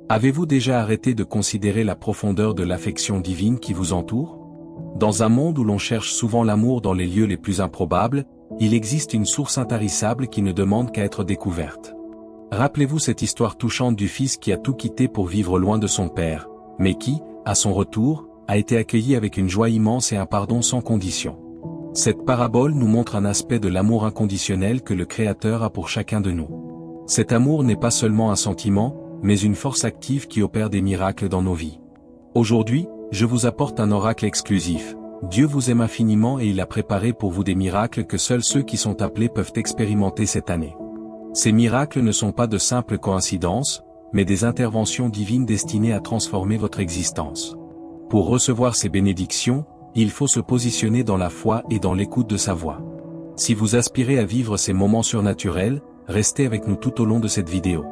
Avez-vous déjà arrêté de considérer la profondeur de l'affection divine qui vous entoure? Dans un monde où l'on cherche souvent l'amour dans les lieux les plus improbables, il existe une source intarissable qui ne demande qu'à être découverte. Rappelez-vous cette histoire touchante du fils qui a tout quitté pour vivre loin de son père, mais qui, à son retour, a été accueilli avec une joie immense et un pardon sans condition. Cette parabole nous montre un aspect de l'amour inconditionnel que le Créateur a pour chacun de nous. Cet amour n'est pas seulement un sentiment, mais une force active qui opère des miracles dans nos vies. Aujourd'hui, je vous apporte un oracle exclusif. Dieu vous aime infiniment et il a préparé pour vous des miracles que seuls ceux qui sont appelés peuvent expérimenter cette année. Ces miracles ne sont pas de simples coïncidences, mais des interventions divines destinées à transformer votre existence. Pour recevoir ces bénédictions, il faut se positionner dans la foi et dans l'écoute de sa voix. Si vous aspirez à vivre ces moments surnaturels, restez avec nous tout au long de cette vidéo.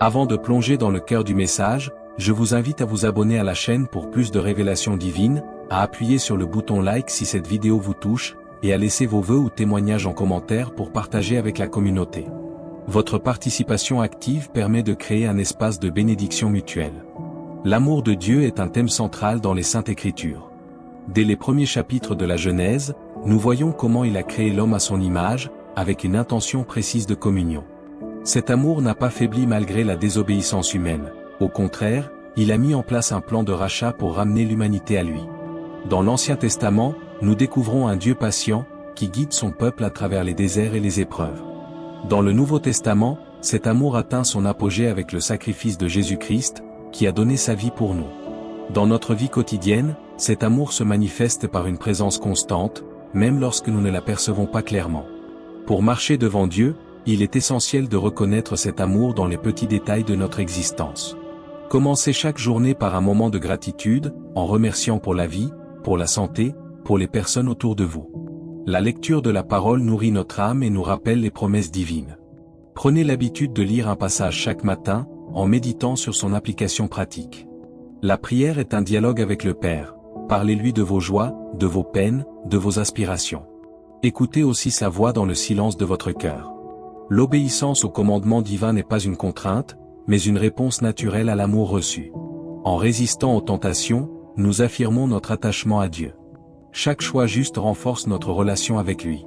Avant de plonger dans le cœur du message, je vous invite à vous abonner à la chaîne pour plus de révélations divines, à appuyer sur le bouton like si cette vidéo vous touche, et à laisser vos vœux ou témoignages en commentaire pour partager avec la communauté. Votre participation active permet de créer un espace de bénédiction mutuelle. L'amour de Dieu est un thème central dans les Saintes Écritures. Dès les premiers chapitres de la Genèse, nous voyons comment il a créé l'homme à son image, avec une intention précise de communion. Cet amour n'a pas faibli malgré la désobéissance humaine. Au contraire, il a mis en place un plan de rachat pour ramener l'humanité à lui. Dans l'Ancien Testament, nous découvrons un Dieu patient, qui guide son peuple à travers les déserts et les épreuves. Dans le Nouveau Testament, cet amour atteint son apogée avec le sacrifice de Jésus-Christ, qui a donné sa vie pour nous. Dans notre vie quotidienne, cet amour se manifeste par une présence constante, même lorsque nous ne l'apercevons pas clairement. Pour marcher devant Dieu, il est essentiel de reconnaître cet amour dans les petits détails de notre existence. Commencez chaque journée par un moment de gratitude, en remerciant pour la vie, pour la santé, pour les personnes autour de vous. La lecture de la parole nourrit notre âme et nous rappelle les promesses divines. Prenez l'habitude de lire un passage chaque matin, en méditant sur son application pratique. La prière est un dialogue avec le Père. Parlez-lui de vos joies, de vos peines, de vos aspirations. Écoutez aussi sa voix dans le silence de votre cœur. L'obéissance au commandement divin n'est pas une contrainte, mais une réponse naturelle à l'amour reçu. En résistant aux tentations, nous affirmons notre attachement à Dieu. Chaque choix juste renforce notre relation avec lui.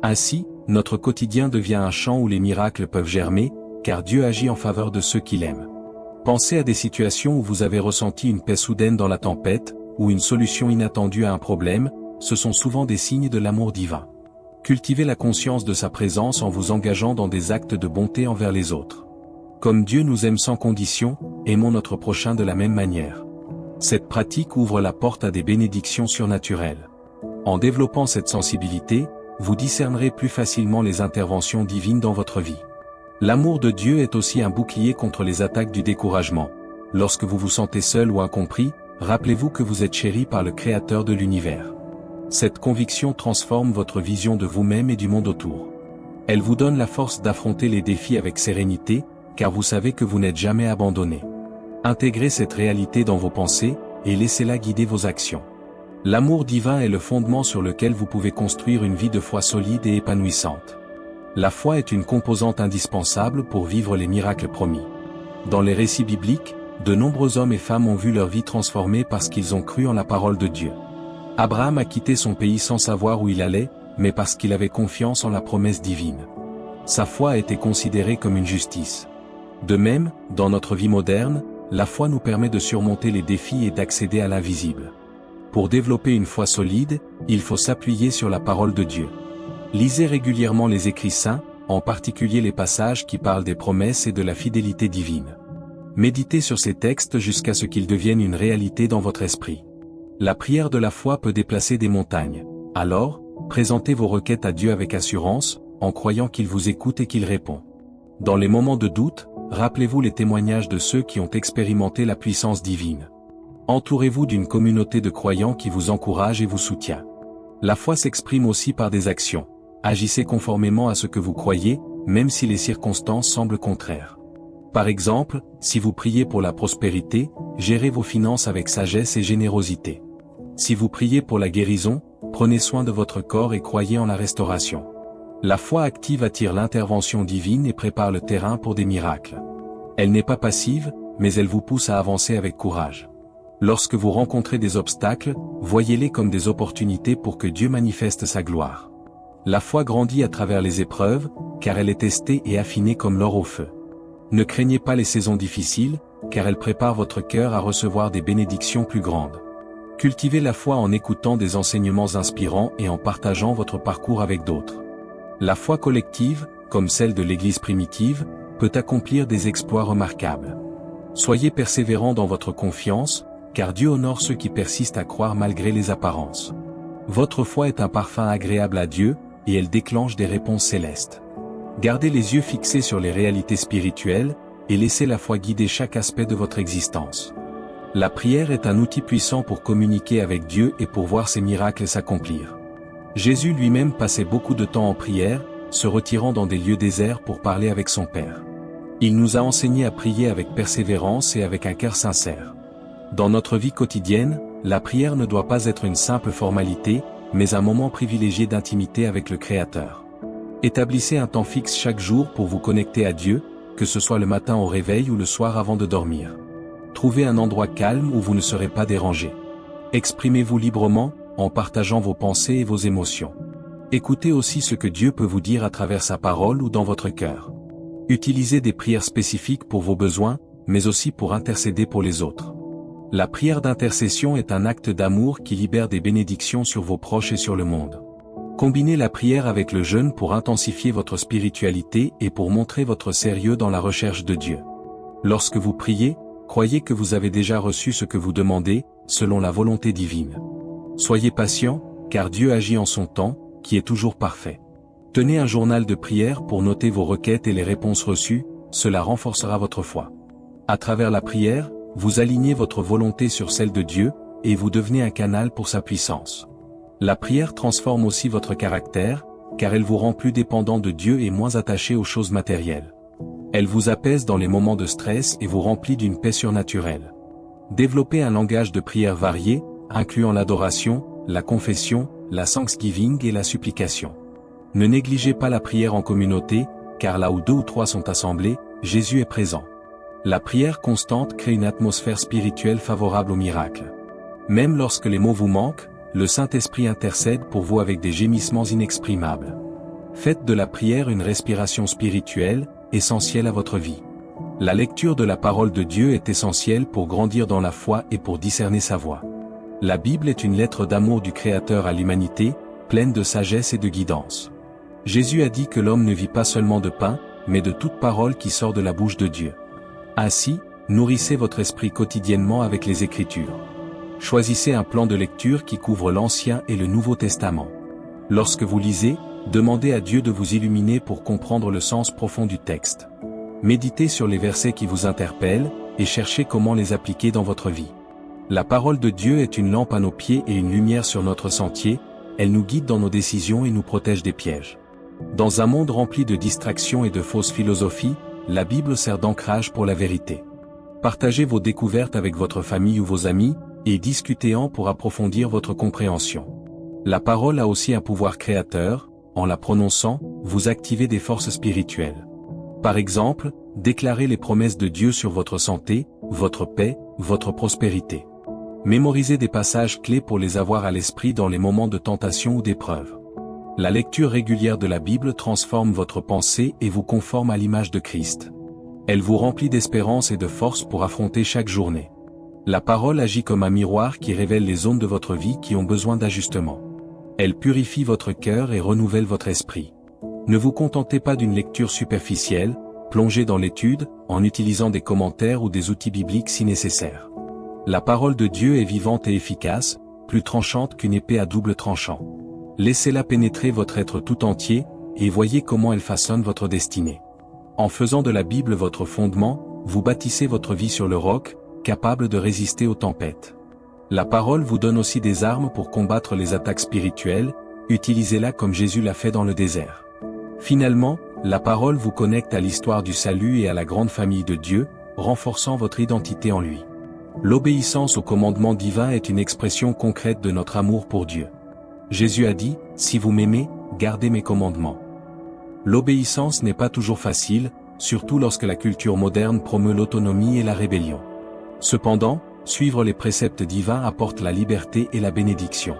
Ainsi, notre quotidien devient un champ où les miracles peuvent germer, car Dieu agit en faveur de ceux qu'il aime. Pensez à des situations où vous avez ressenti une paix soudaine dans la tempête, ou une solution inattendue à un problème, ce sont souvent des signes de l'amour divin. Cultivez la conscience de sa présence en vous engageant dans des actes de bonté envers les autres. Comme Dieu nous aime sans condition, aimons notre prochain de la même manière. Cette pratique ouvre la porte à des bénédictions surnaturelles. En développant cette sensibilité, vous discernerez plus facilement les interventions divines dans votre vie. L'amour de Dieu est aussi un bouclier contre les attaques du découragement. Lorsque vous vous sentez seul ou incompris, rappelez-vous que vous êtes chéri par le Créateur de l'univers. Cette conviction transforme votre vision de vous-même et du monde autour. Elle vous donne la force d'affronter les défis avec sérénité, car vous savez que vous n'êtes jamais abandonné. Intégrez cette réalité dans vos pensées, et laissez-la guider vos actions. L'amour divin est le fondement sur lequel vous pouvez construire une vie de foi solide et épanouissante. La foi est une composante indispensable pour vivre les miracles promis. Dans les récits bibliques, de nombreux hommes et femmes ont vu leur vie transformée parce qu'ils ont cru en la parole de Dieu. Abraham a quitté son pays sans savoir où il allait, mais parce qu'il avait confiance en la promesse divine. Sa foi a été considérée comme une justice. De même, dans notre vie moderne, la foi nous permet de surmonter les défis et d'accéder à l'invisible. Pour développer une foi solide, il faut s'appuyer sur la parole de Dieu. Lisez régulièrement les écrits saints, en particulier les passages qui parlent des promesses et de la fidélité divine. Méditez sur ces textes jusqu'à ce qu'ils deviennent une réalité dans votre esprit. La prière de la foi peut déplacer des montagnes. Alors, présentez vos requêtes à Dieu avec assurance, en croyant qu'il vous écoute et qu'il répond. Dans les moments de doute, rappelez-vous les témoignages de ceux qui ont expérimenté la puissance divine. Entourez-vous d'une communauté de croyants qui vous encourage et vous soutient. La foi s'exprime aussi par des actions. Agissez conformément à ce que vous croyez, même si les circonstances semblent contraires. Par exemple, si vous priez pour la prospérité, gérez vos finances avec sagesse et générosité. Si vous priez pour la guérison, prenez soin de votre corps et croyez en la restauration. La foi active attire l'intervention divine et prépare le terrain pour des miracles. Elle n'est pas passive, mais elle vous pousse à avancer avec courage. Lorsque vous rencontrez des obstacles, voyez-les comme des opportunités pour que Dieu manifeste sa gloire. La foi grandit à travers les épreuves, car elle est testée et affinée comme l'or au feu. Ne craignez pas les saisons difficiles, car elles préparent votre cœur à recevoir des bénédictions plus grandes. Cultivez la foi en écoutant des enseignements inspirants et en partageant votre parcours avec d'autres. La foi collective, comme celle de l'Église primitive, peut accomplir des exploits remarquables. Soyez persévérants dans votre confiance, car Dieu honore ceux qui persistent à croire malgré les apparences. Votre foi est un parfum agréable à Dieu, et elle déclenche des réponses célestes. Gardez les yeux fixés sur les réalités spirituelles, et laissez la foi guider chaque aspect de votre existence. La prière est un outil puissant pour communiquer avec Dieu et pour voir ses miracles s'accomplir. Jésus lui-même passait beaucoup de temps en prière, se retirant dans des lieux déserts pour parler avec son Père. Il nous a enseigné à prier avec persévérance et avec un cœur sincère. Dans notre vie quotidienne, la prière ne doit pas être une simple formalité, mais un moment privilégié d'intimité avec le Créateur. Établissez un temps fixe chaque jour pour vous connecter à Dieu, que ce soit le matin au réveil ou le soir avant de dormir. Trouvez un endroit calme où vous ne serez pas dérangé. Exprimez-vous librement, en partageant vos pensées et vos émotions. Écoutez aussi ce que Dieu peut vous dire à travers sa parole ou dans votre cœur. Utilisez des prières spécifiques pour vos besoins, mais aussi pour intercéder pour les autres. La prière d'intercession est un acte d'amour qui libère des bénédictions sur vos proches et sur le monde. Combinez la prière avec le jeûne pour intensifier votre spiritualité et pour montrer votre sérieux dans la recherche de Dieu. Lorsque vous priez, croyez que vous avez déjà reçu ce que vous demandez, selon la volonté divine. Soyez patient, car Dieu agit en son temps, qui est toujours parfait. Tenez un journal de prière pour noter vos requêtes et les réponses reçues, cela renforcera votre foi. À travers la prière, vous alignez votre volonté sur celle de Dieu, et vous devenez un canal pour sa puissance. La prière transforme aussi votre caractère, car elle vous rend plus dépendant de Dieu et moins attaché aux choses matérielles. Elle vous apaise dans les moments de stress et vous remplit d'une paix surnaturelle. Développez un langage de prière varié, incluant l'adoration, la confession, la thanksgiving et la supplication. Ne négligez pas la prière en communauté, car là où 2 ou 3 sont assemblés, Jésus est présent. La prière constante crée une atmosphère spirituelle favorable aux miracles. Même lorsque les mots vous manquent, le Saint-Esprit intercède pour vous avec des gémissements inexprimables. Faites de la prière une respiration spirituelle, essentielle à votre vie. La lecture de la parole de Dieu est essentielle pour grandir dans la foi et pour discerner sa voix. La Bible est une lettre d'amour du Créateur à l'humanité, pleine de sagesse et de guidance. Jésus a dit que l'homme ne vit pas seulement de pain, mais de toute parole qui sort de la bouche de Dieu. Ainsi, nourrissez votre esprit quotidiennement avec les Écritures. Choisissez un plan de lecture qui couvre l'Ancien et le Nouveau Testament. Lorsque vous lisez, demandez à Dieu de vous illuminer pour comprendre le sens profond du texte. Méditez sur les versets qui vous interpellent, et cherchez comment les appliquer dans votre vie. La parole de Dieu est une lampe à nos pieds et une lumière sur notre sentier, elle nous guide dans nos décisions et nous protège des pièges. Dans un monde rempli de distractions et de fausses philosophies, la Bible sert d'ancrage pour la vérité. Partagez vos découvertes avec votre famille ou vos amis, et discutez-en pour approfondir votre compréhension. La parole a aussi un pouvoir créateur, en la prononçant, vous activez des forces spirituelles. Par exemple, déclarez les promesses de Dieu sur votre santé, votre paix, votre prospérité. Mémorisez des passages clés pour les avoir à l'esprit dans les moments de tentation ou d'épreuve. La lecture régulière de la Bible transforme votre pensée et vous conforme à l'image de Christ. Elle vous remplit d'espérance et de force pour affronter chaque journée. La parole agit comme un miroir qui révèle les zones de votre vie qui ont besoin d'ajustement. Elle purifie votre cœur et renouvelle votre esprit. Ne vous contentez pas d'une lecture superficielle, plongez dans l'étude, en utilisant des commentaires ou des outils bibliques si nécessaire. La parole de Dieu est vivante et efficace, plus tranchante qu'une épée à double tranchant. Laissez-la pénétrer votre être tout entier, et voyez comment elle façonne votre destinée. En faisant de la Bible votre fondement, vous bâtissez votre vie sur le roc, capable de résister aux tempêtes. La parole vous donne aussi des armes pour combattre les attaques spirituelles, utilisez-la comme Jésus l'a fait dans le désert. Finalement, la parole vous connecte à l'histoire du salut et à la grande famille de Dieu, renforçant votre identité en lui. L'obéissance au commandement divin est une expression concrète de notre amour pour Dieu. Jésus a dit, « Si vous m'aimez, gardez mes commandements ». L'obéissance n'est pas toujours facile, surtout lorsque la culture moderne promeut l'autonomie et la rébellion. Cependant, suivre les préceptes divins apporte la liberté et la bénédiction.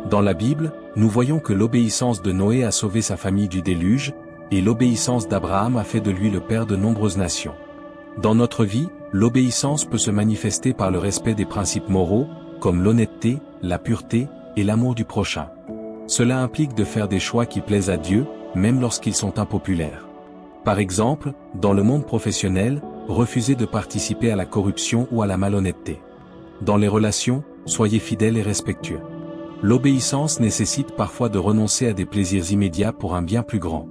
Dans la Bible, nous voyons que l'obéissance de Noé a sauvé sa famille du déluge, et l'obéissance d'Abraham a fait de lui le père de nombreuses nations. Dans notre vie, l'obéissance peut se manifester par le respect des principes moraux, comme l'honnêteté, la pureté, et l'amour du prochain. Cela implique de faire des choix qui plaisent à Dieu, même lorsqu'ils sont impopulaires. Par exemple, dans le monde professionnel, refusez de participer à la corruption ou à la malhonnêteté. Dans les relations, soyez fidèles et respectueux. L'obéissance nécessite parfois de renoncer à des plaisirs immédiats pour un bien plus grand.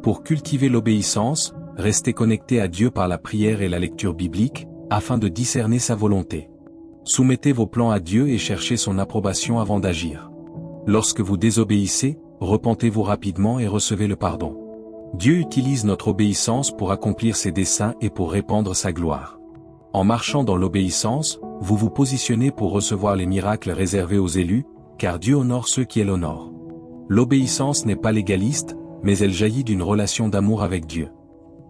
Pour cultiver l'obéissance, restez connecté à Dieu par la prière et la lecture biblique, afin de discerner sa volonté. Soumettez vos plans à Dieu et cherchez son approbation avant d'agir. Lorsque vous désobéissez, repentez-vous rapidement et recevez le pardon. Dieu utilise notre obéissance pour accomplir ses desseins et pour répandre sa gloire. En marchant dans l'obéissance, vous vous positionnez pour recevoir les miracles réservés aux élus, car Dieu honore ceux qui l'honorent. L'obéissance n'est pas légaliste, mais elle jaillit d'une relation d'amour avec Dieu.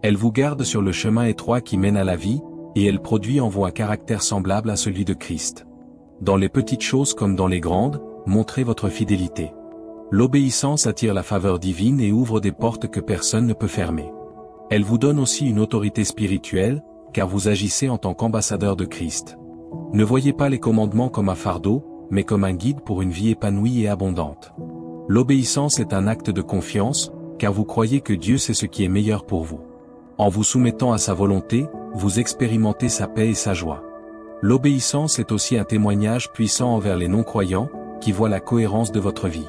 Elle vous garde sur le chemin étroit qui mène à la vie, et elle produit en vous un caractère semblable à celui de Christ. Dans les petites choses comme dans les grandes, montrez votre fidélité. L'obéissance attire la faveur divine et ouvre des portes que personne ne peut fermer. Elle vous donne aussi une autorité spirituelle, car vous agissez en tant qu'ambassadeur de Christ. Ne voyez pas les commandements comme un fardeau, mais comme un guide pour une vie épanouie et abondante. L'obéissance est un acte de confiance, car vous croyez que Dieu sait ce qui est meilleur pour vous. En vous soumettant à sa volonté, vous expérimentez sa paix et sa joie. L'obéissance est aussi un témoignage puissant envers les non-croyants, qui voient la cohérence de votre vie.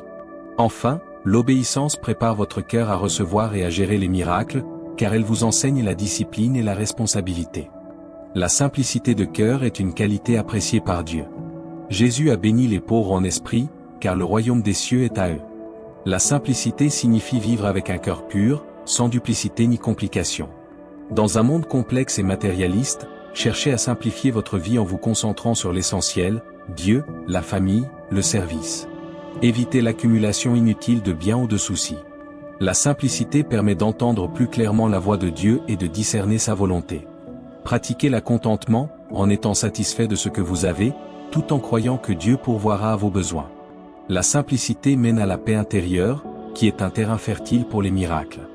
Enfin, l'obéissance prépare votre cœur à recevoir et à gérer les miracles, car elle vous enseigne la discipline et la responsabilité. La simplicité de cœur est une qualité appréciée par Dieu. Jésus a béni les pauvres en esprit, car le royaume des cieux est à eux. La simplicité signifie vivre avec un cœur pur, sans duplicité ni complication. Dans un monde complexe et matérialiste, cherchez à simplifier votre vie en vous concentrant sur l'essentiel, Dieu, la famille, le service. Évitez l'accumulation inutile de biens ou de soucis. La simplicité permet d'entendre plus clairement la voix de Dieu et de discerner sa volonté. Pratiquez le contentement, en étant satisfait de ce que vous avez, tout en croyant que Dieu pourvoira à vos besoins. La simplicité mène à la paix intérieure, qui est un terrain fertile pour les miracles.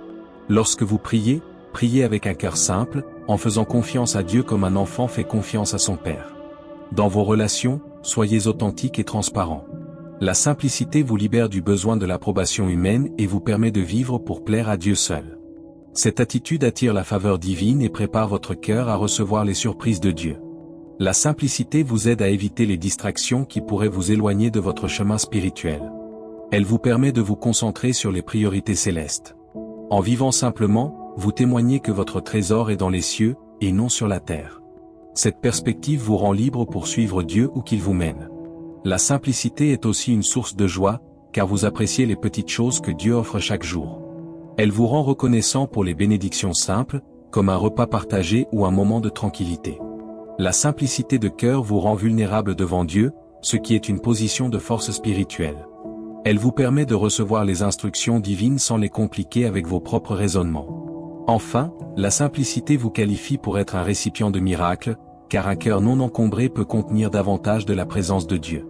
Lorsque vous priez, priez avec un cœur simple, en faisant confiance à Dieu comme un enfant fait confiance à son Père. Dans vos relations, soyez authentiques et transparents. La simplicité vous libère du besoin de l'approbation humaine et vous permet de vivre pour plaire à Dieu seul. Cette attitude attire la faveur divine et prépare votre cœur à recevoir les surprises de Dieu. La simplicité vous aide à éviter les distractions qui pourraient vous éloigner de votre chemin spirituel. Elle vous permet de vous concentrer sur les priorités célestes. En vivant simplement, vous témoignez que votre trésor est dans les cieux, et non sur la terre. Cette perspective vous rend libre pour suivre Dieu où qu'il vous mène. La simplicité est aussi une source de joie, car vous appréciez les petites choses que Dieu offre chaque jour. Elle vous rend reconnaissant pour les bénédictions simples, comme un repas partagé ou un moment de tranquillité. La simplicité de cœur vous rend vulnérable devant Dieu, ce qui est une position de force spirituelle. Elle vous permet de recevoir les instructions divines sans les compliquer avec vos propres raisonnements. Enfin, la simplicité vous qualifie pour être un récipient de miracles, car un cœur non encombré peut contenir davantage de la présence de Dieu.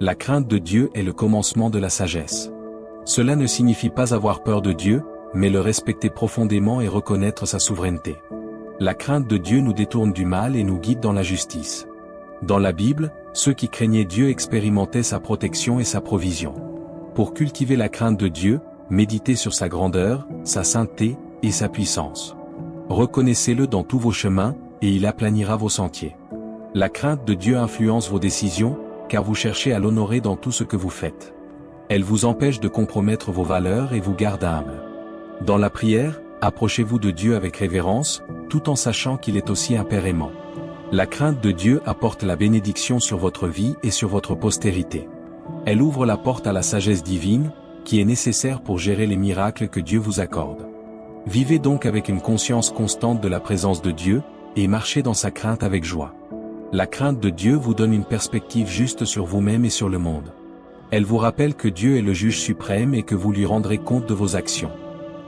La crainte de Dieu est le commencement de la sagesse. Cela ne signifie pas avoir peur de Dieu, mais le respecter profondément et reconnaître sa souveraineté. La crainte de Dieu nous détourne du mal et nous guide dans la justice. Dans la Bible, ceux qui craignaient Dieu expérimentaient sa protection et sa provision. Pour cultiver la crainte de Dieu, méditez sur sa grandeur, sa sainteté et sa puissance. Reconnaissez-le dans tous vos chemins, et il aplanira vos sentiers. La crainte de Dieu influence vos décisions, car vous cherchez à l'honorer dans tout ce que vous faites. Elle vous empêche de compromettre vos valeurs et vous garde humble. Dans la prière, approchez-vous de Dieu avec révérence, tout en sachant qu'il est aussi un Père aimant. La crainte de Dieu apporte la bénédiction sur votre vie et sur votre postérité. Elle ouvre la porte à la sagesse divine, qui est nécessaire pour gérer les miracles que Dieu vous accorde. Vivez donc avec une conscience constante de la présence de Dieu, et marchez dans sa crainte avec joie. La crainte de Dieu vous donne une perspective juste sur vous-même et sur le monde. Elle vous rappelle que Dieu est le juge suprême et que vous lui rendrez compte de vos actions.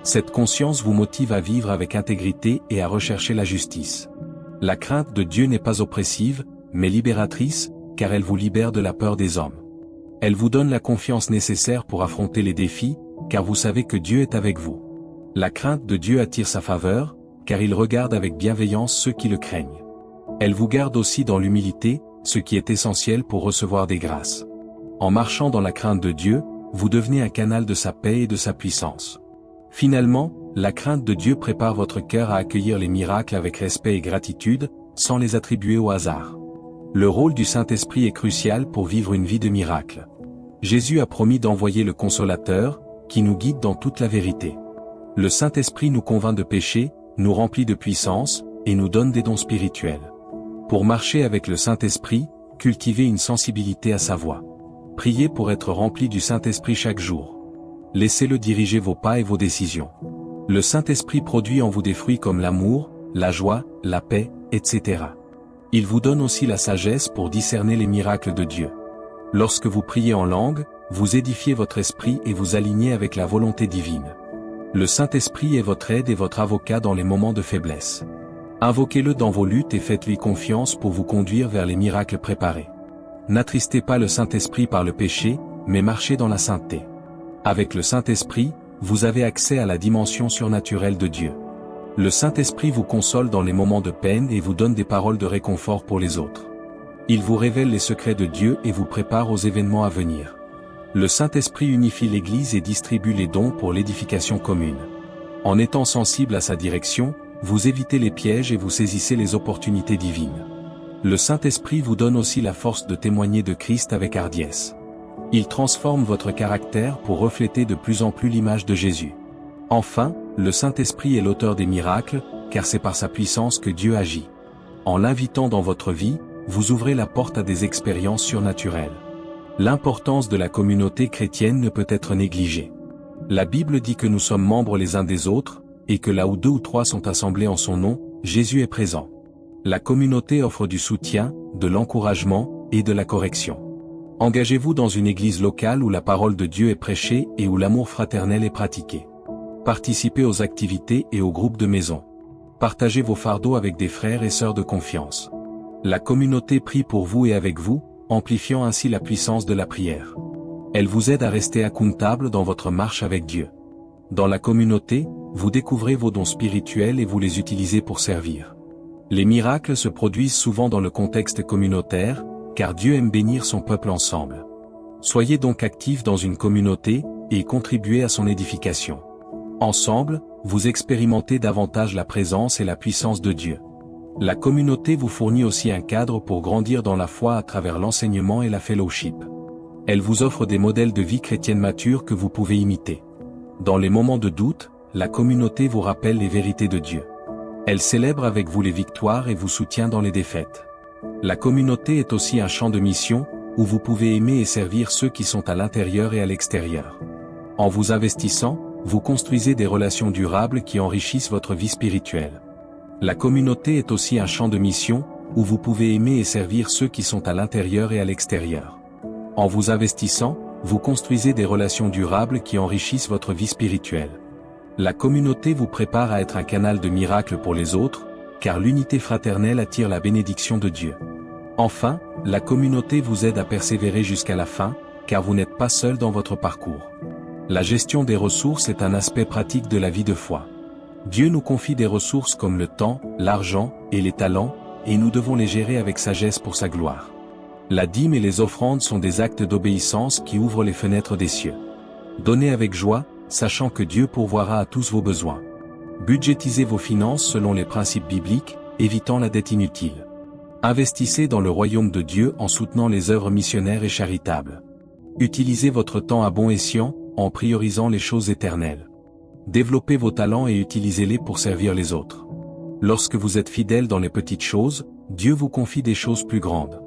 Cette conscience vous motive à vivre avec intégrité et à rechercher la justice. La crainte de Dieu n'est pas oppressive, mais libératrice, car elle vous libère de la peur des hommes. Elle vous donne la confiance nécessaire pour affronter les défis, car vous savez que Dieu est avec vous. La crainte de Dieu attire sa faveur, car il regarde avec bienveillance ceux qui le craignent. Elle vous garde aussi dans l'humilité, ce qui est essentiel pour recevoir des grâces. En marchant dans la crainte de Dieu, vous devenez un canal de sa paix et de sa puissance. Finalement, la crainte de Dieu prépare votre cœur à accueillir les miracles avec respect et gratitude, sans les attribuer au hasard. Le rôle du Saint-Esprit est crucial pour vivre une vie de miracle. Jésus a promis d'envoyer le Consolateur, qui nous guide dans toute la vérité. Le Saint-Esprit nous convainc de péché, nous remplit de puissance, et nous donne des dons spirituels. Pour marcher avec le Saint-Esprit, cultivez une sensibilité à sa voix. Priez pour être rempli du Saint-Esprit chaque jour. Laissez-le diriger vos pas et vos décisions. Le Saint-Esprit produit en vous des fruits comme l'amour, la joie, la paix, etc. Il vous donne aussi la sagesse pour discerner les miracles de Dieu. Lorsque vous priez en langue, vous édifiez votre esprit et vous alignez avec la volonté divine. Le Saint-Esprit est votre aide et votre avocat dans les moments de faiblesse. Invoquez-le dans vos luttes et faites-lui confiance pour vous conduire vers les miracles préparés. N'attristez pas le Saint-Esprit par le péché, mais marchez dans la sainteté. Avec le Saint-Esprit, vous avez accès à la dimension surnaturelle de Dieu. Le Saint-Esprit vous console dans les moments de peine et vous donne des paroles de réconfort pour les autres. Il vous révèle les secrets de Dieu et vous prépare aux événements à venir. Le Saint-Esprit unifie l'Église et distribue les dons pour l'édification commune. En étant sensible à sa direction, vous évitez les pièges et vous saisissez les opportunités divines. Le Saint-Esprit vous donne aussi la force de témoigner de Christ avec hardiesse. Il transforme votre caractère pour refléter de plus en plus l'image de Jésus. Enfin, le Saint-Esprit est l'auteur des miracles, car c'est par sa puissance que Dieu agit. En l'invitant dans votre vie, vous ouvrez la porte à des expériences surnaturelles. L'importance de la communauté chrétienne ne peut être négligée. La Bible dit que nous sommes membres les uns des autres, et que là où 2 ou 3 sont assemblés en son nom, Jésus est présent. La communauté offre du soutien, de l'encouragement, et de la correction. Engagez-vous dans une église locale où la parole de Dieu est prêchée et où l'amour fraternel est pratiqué. Participez aux activités et aux groupes de maison. Partagez vos fardeaux avec des frères et sœurs de confiance. La communauté prie pour vous et avec vous, amplifiant ainsi la puissance de la prière. Elle vous aide à rester accountable dans votre marche avec Dieu. Dans la communauté, vous découvrez vos dons spirituels et vous les utilisez pour servir. Les miracles se produisent souvent dans le contexte communautaire, car Dieu aime bénir son peuple ensemble. Soyez donc actifs dans une communauté, et contribuez à son édification. Ensemble, vous expérimentez davantage la présence et la puissance de Dieu. La communauté vous fournit aussi un cadre pour grandir dans la foi à travers l'enseignement et la fellowship. Elle vous offre des modèles de vie chrétienne matures que vous pouvez imiter. Dans les moments de doute, la communauté vous rappelle les vérités de Dieu. Elle célèbre avec vous les victoires et vous soutient dans les défaites. La communauté est aussi un champ de mission, où vous pouvez aimer et servir ceux qui sont à l'intérieur et à l'extérieur. En vous investissant, vous construisez des relations durables qui enrichissent votre vie spirituelle. La communauté est aussi un champ de mission, où vous pouvez aimer et servir ceux qui sont à l'intérieur et à l'extérieur. En vous investissant, vous construisez des relations durables qui enrichissent votre vie spirituelle. La communauté vous prépare à être un canal de miracles pour les autres, car l'unité fraternelle attire la bénédiction de Dieu. Enfin, la communauté vous aide à persévérer jusqu'à la fin, car vous n'êtes pas seul dans votre parcours. La gestion des ressources est un aspect pratique de la vie de foi. Dieu nous confie des ressources comme le temps, l'argent et les talents, et nous devons les gérer avec sagesse pour sa gloire. La dîme et les offrandes sont des actes d'obéissance qui ouvrent les fenêtres des cieux. Donnez avec joie, sachant que Dieu pourvoira à tous vos besoins. Budgétisez vos finances selon les principes bibliques, évitant la dette inutile. Investissez dans le royaume de Dieu en soutenant les œuvres missionnaires et charitables. Utilisez votre temps à bon escient, en priorisant les choses éternelles. Développez vos talents et utilisez-les pour servir les autres. Lorsque vous êtes fidèle dans les petites choses, Dieu vous confie des choses plus grandes.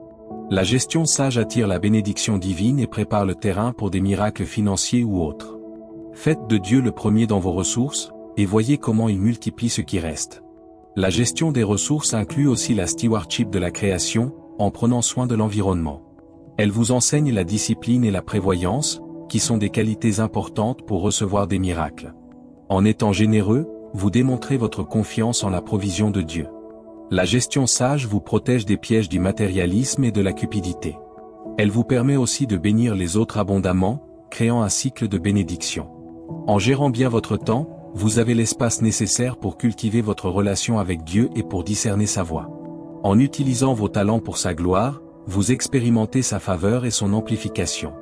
La gestion sage attire la bénédiction divine et prépare le terrain pour des miracles financiers ou autres. Faites de Dieu le premier dans vos ressources, et voyez comment il multiplie ce qui reste. La gestion des ressources inclut aussi la stewardship de la création, en prenant soin de l'environnement. Elle vous enseigne la discipline et la prévoyance, qui sont des qualités importantes pour recevoir des miracles. En étant généreux, vous démontrez votre confiance en la provision de Dieu. La gestion sage vous protège des pièges du matérialisme et de la cupidité. Elle vous permet aussi de bénir les autres abondamment, créant un cycle de bénédiction. En gérant bien votre temps, vous avez l'espace nécessaire pour cultiver votre relation avec Dieu et pour discerner sa voix. En utilisant vos talents pour sa gloire, vous expérimentez sa faveur et son amplification.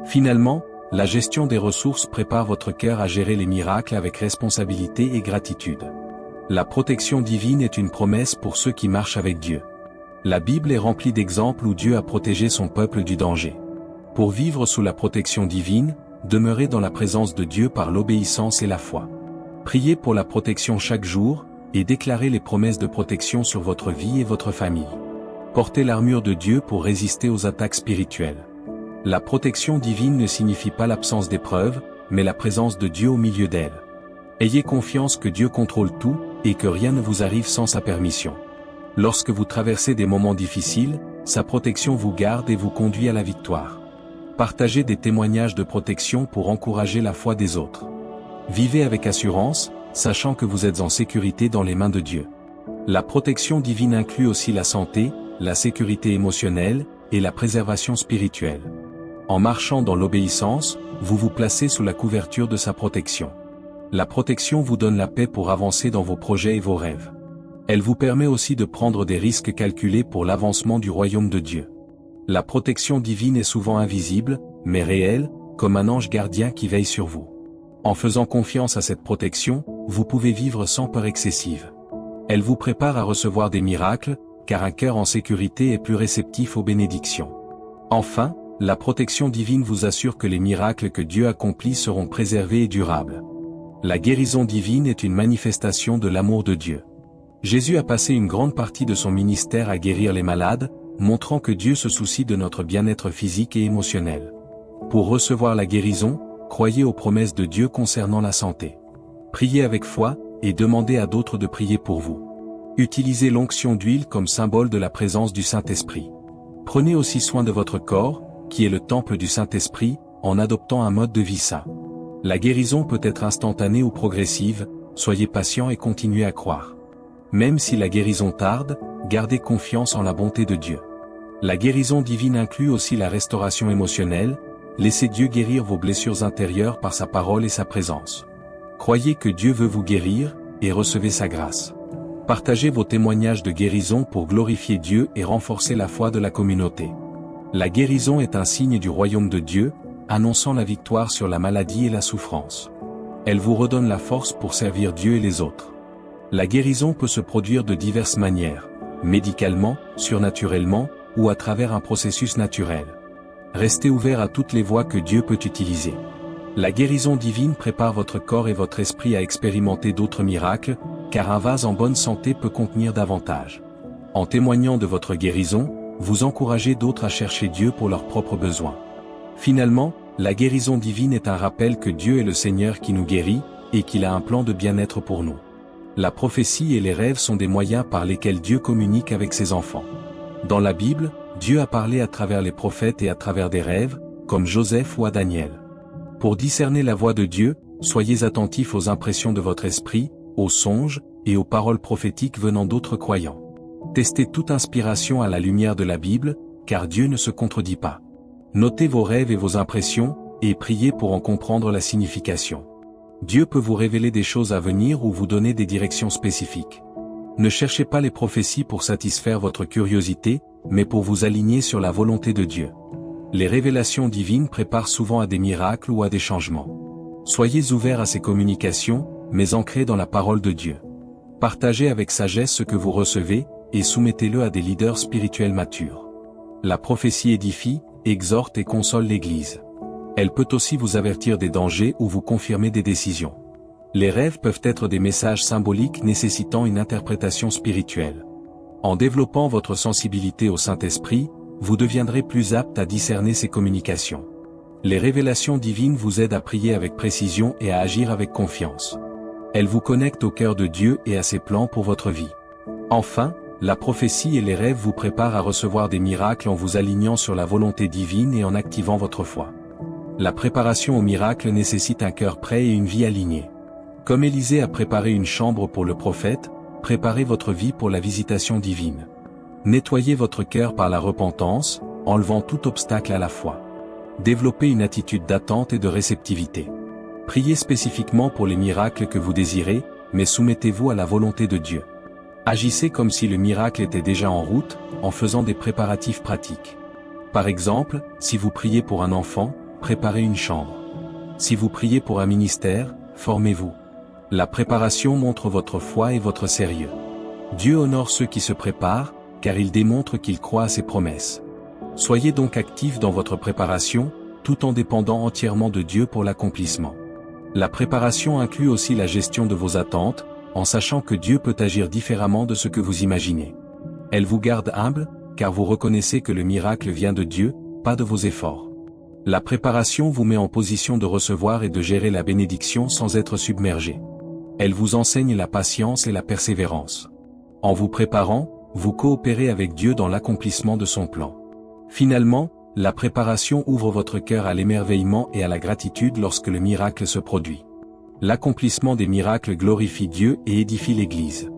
Finalement, la gestion des ressources prépare votre cœur à gérer les miracles avec responsabilité et gratitude. La protection divine est une promesse pour ceux qui marchent avec Dieu. La Bible est remplie d'exemples où Dieu a protégé son peuple du danger. Pour vivre sous la protection divine, demeurez dans la présence de Dieu par l'obéissance et la foi. Priez pour la protection chaque jour, et déclarez les promesses de protection sur votre vie et votre famille. Portez l'armure de Dieu pour résister aux attaques spirituelles. La protection divine ne signifie pas l'absence d'épreuves, mais la présence de Dieu au milieu d'elles. Ayez confiance que Dieu contrôle tout, et que rien ne vous arrive sans sa permission. Lorsque vous traversez des moments difficiles, sa protection vous garde et vous conduit à la victoire. Partagez des témoignages de protection pour encourager la foi des autres. Vivez avec assurance, sachant que vous êtes en sécurité dans les mains de Dieu. La protection divine inclut aussi la santé, la sécurité émotionnelle, et la préservation spirituelle. En marchant dans l'obéissance, vous vous placez sous la couverture de sa protection. La protection vous donne la paix pour avancer dans vos projets et vos rêves. Elle vous permet aussi de prendre des risques calculés pour l'avancement du royaume de Dieu. La protection divine est souvent invisible, mais réelle, comme un ange gardien qui veille sur vous. En faisant confiance à cette protection, vous pouvez vivre sans peur excessive. Elle vous prépare à recevoir des miracles, car un cœur en sécurité est plus réceptif aux bénédictions. Enfin, la protection divine vous assure que les miracles que Dieu accomplit seront préservés et durables. La guérison divine est une manifestation de l'amour de Dieu. Jésus a passé une grande partie de son ministère à guérir les malades, montrant que Dieu se soucie de notre bien-être physique et émotionnel. Pour recevoir la guérison, croyez aux promesses de Dieu concernant la santé. Priez avec foi, et demandez à d'autres de prier pour vous. Utilisez l'onction d'huile comme symbole de la présence du Saint-Esprit. Prenez aussi soin de votre corps, qui est le temple du Saint-Esprit, en adoptant un mode de vie sain. La guérison peut être instantanée ou progressive, soyez patient et continuez à croire. Même si la guérison tarde, gardez confiance en la bonté de Dieu. La guérison divine inclut aussi la restauration émotionnelle, laissez Dieu guérir vos blessures intérieures par sa parole et sa présence. Croyez que Dieu veut vous guérir, et recevez sa grâce. Partagez vos témoignages de guérison pour glorifier Dieu et renforcer la foi de la communauté. La guérison est un signe du royaume de Dieu, annonçant la victoire sur la maladie et la souffrance. Elle vous redonne la force pour servir Dieu et les autres. La guérison peut se produire de diverses manières, médicalement, surnaturellement, ou à travers un processus naturel. Restez ouvert à toutes les voies que Dieu peut utiliser. La guérison divine prépare votre corps et votre esprit à expérimenter d'autres miracles, car un vase en bonne santé peut contenir davantage. En témoignant de votre guérison, vous encouragez d'autres à chercher Dieu pour leurs propres besoins. Finalement, la guérison divine est un rappel que Dieu est le Seigneur qui nous guérit, et qu'il a un plan de bien-être pour nous. La prophétie et les rêves sont des moyens par lesquels Dieu communique avec ses enfants. Dans la Bible, Dieu a parlé à travers les prophètes et à travers des rêves, comme Joseph ou à Daniel. Pour discerner la voix de Dieu, soyez attentifs aux impressions de votre esprit, aux songes, et aux paroles prophétiques venant d'autres croyants. Testez toute inspiration à la lumière de la Bible, car Dieu ne se contredit pas. Notez vos rêves et vos impressions, et priez pour en comprendre la signification. Dieu peut vous révéler des choses à venir ou vous donner des directions spécifiques. Ne cherchez pas les prophéties pour satisfaire votre curiosité, mais pour vous aligner sur la volonté de Dieu. Les révélations divines préparent souvent à des miracles ou à des changements. Soyez ouverts à ces communications, mais ancrés dans la parole de Dieu. Partagez avec sagesse ce que vous recevez, et soumettez-le à des leaders spirituels matures. La prophétie édifie, exhorte et console l'Église. Elle peut aussi vous avertir des dangers ou vous confirmer des décisions. Les rêves peuvent être des messages symboliques nécessitant une interprétation spirituelle. En développant votre sensibilité au Saint-Esprit, vous deviendrez plus apte à discerner ces communications. Les révélations divines vous aident à prier avec précision et à agir avec confiance. Elles vous connectent au cœur de Dieu et à ses plans pour votre vie. Enfin, la prophétie et les rêves vous préparent à recevoir des miracles en vous alignant sur la volonté divine et en activant votre foi. La préparation au miracle nécessite un cœur prêt et une vie alignée. Comme Élisée a préparé une chambre pour le prophète, préparez votre vie pour la visitation divine. Nettoyez votre cœur par la repentance, enlevant tout obstacle à la foi. Développez une attitude d'attente et de réceptivité. Priez spécifiquement pour les miracles que vous désirez, mais soumettez-vous à la volonté de Dieu. Agissez comme si le miracle était déjà en route, en faisant des préparatifs pratiques. Par exemple, si vous priez pour un enfant, préparez une chambre. Si vous priez pour un ministère, formez-vous. La préparation montre votre foi et votre sérieux. Dieu honore ceux qui se préparent, car il démontre qu'il croit à ses promesses. Soyez donc actifs dans votre préparation, tout en dépendant entièrement de Dieu pour l'accomplissement. La préparation inclut aussi la gestion de vos attentes, en sachant que Dieu peut agir différemment de ce que vous imaginez. Elle vous garde humble, car vous reconnaissez que le miracle vient de Dieu, pas de vos efforts. La préparation vous met en position de recevoir et de gérer la bénédiction sans être submergé. Elle vous enseigne la patience et la persévérance. En vous préparant, vous coopérez avec Dieu dans l'accomplissement de son plan. Finalement, la préparation ouvre votre cœur à l'émerveillement et à la gratitude lorsque le miracle se produit. L'accomplissement des miracles glorifie Dieu et édifie l'Église.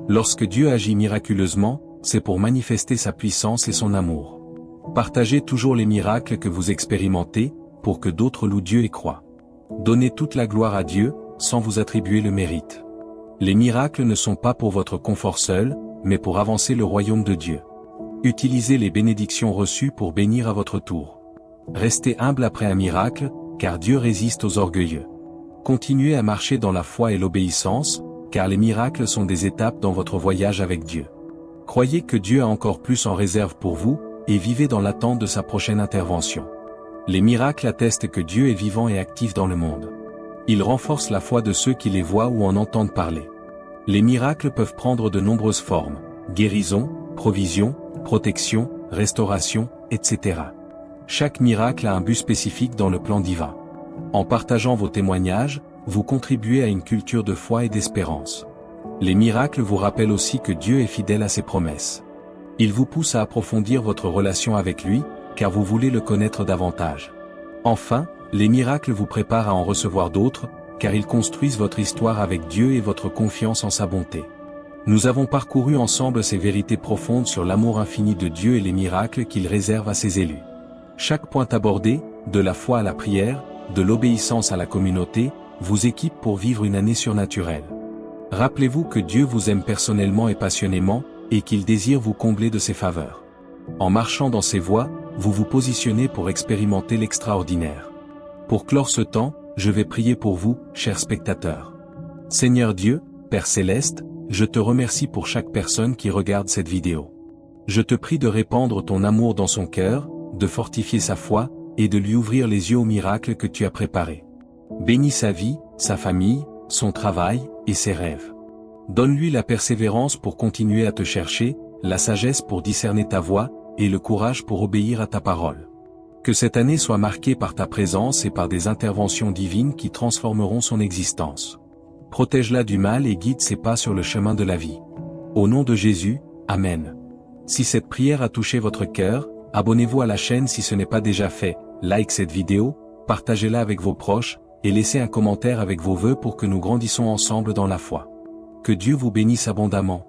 Lorsque Dieu agit miraculeusement, c'est pour manifester sa puissance et son amour. Partagez toujours les miracles que vous expérimentez, pour que d'autres louent Dieu et croient. Donnez toute la gloire à Dieu, sans vous attribuer le mérite. Les miracles ne sont pas pour votre confort seul, mais pour avancer le royaume de Dieu. Utilisez les bénédictions reçues pour bénir à votre tour. Restez humble après un miracle, car Dieu résiste aux orgueilleux. Continuez à marcher dans la foi et l'obéissance, car les miracles sont des étapes dans votre voyage avec Dieu. Croyez que Dieu a encore plus en réserve pour vous, et vivez dans l'attente de sa prochaine intervention. Les miracles attestent que Dieu est vivant et actif dans le monde. Ils renforcent la foi de ceux qui les voient ou en entendent parler. Les miracles peuvent prendre de nombreuses formes: guérison, provision, protection, restauration, etc. Chaque miracle a un but spécifique dans le plan divin. En partageant vos témoignages, vous contribuez à une culture de foi et d'espérance. Les miracles vous rappellent aussi que Dieu est fidèle à ses promesses. Ils vous poussent à approfondir votre relation avec lui, car vous voulez le connaître davantage. Enfin, les miracles vous préparent à en recevoir d'autres, car ils construisent votre histoire avec Dieu et votre confiance en sa bonté. Nous avons parcouru ensemble ces vérités profondes sur l'amour infini de Dieu et les miracles qu'il réserve à ses élus. Chaque point abordé, de la foi à la prière, de l'obéissance à la communauté, vous équipe pour vivre une année surnaturelle. Rappelez-vous que Dieu vous aime personnellement et passionnément, et qu'il désire vous combler de ses faveurs. En marchant dans ses voies, vous vous positionnez pour expérimenter l'extraordinaire. Pour clore ce temps, je vais prier pour vous, chers spectateurs. Seigneur Dieu, Père Céleste, je te remercie pour chaque personne qui regarde cette vidéo. Je te prie de répandre ton amour dans son cœur, de fortifier sa foi, et de lui ouvrir les yeux aux miracles que tu as préparés. Bénis sa vie, sa famille, son travail, et ses rêves. Donne-lui la persévérance pour continuer à te chercher, la sagesse pour discerner ta voix, et le courage pour obéir à ta parole. Que cette année soit marquée par ta présence et par des interventions divines qui transformeront son existence. Protège-la du mal et guide ses pas sur le chemin de la vie. Au nom de Jésus, Amen. Si cette prière a touché votre cœur, abonnez-vous à la chaîne si ce n'est pas déjà fait, like cette vidéo, partagez-la avec vos proches, et laissez un commentaire avec vos vœux pour que nous grandissons ensemble dans la foi. Que Dieu vous bénisse abondamment.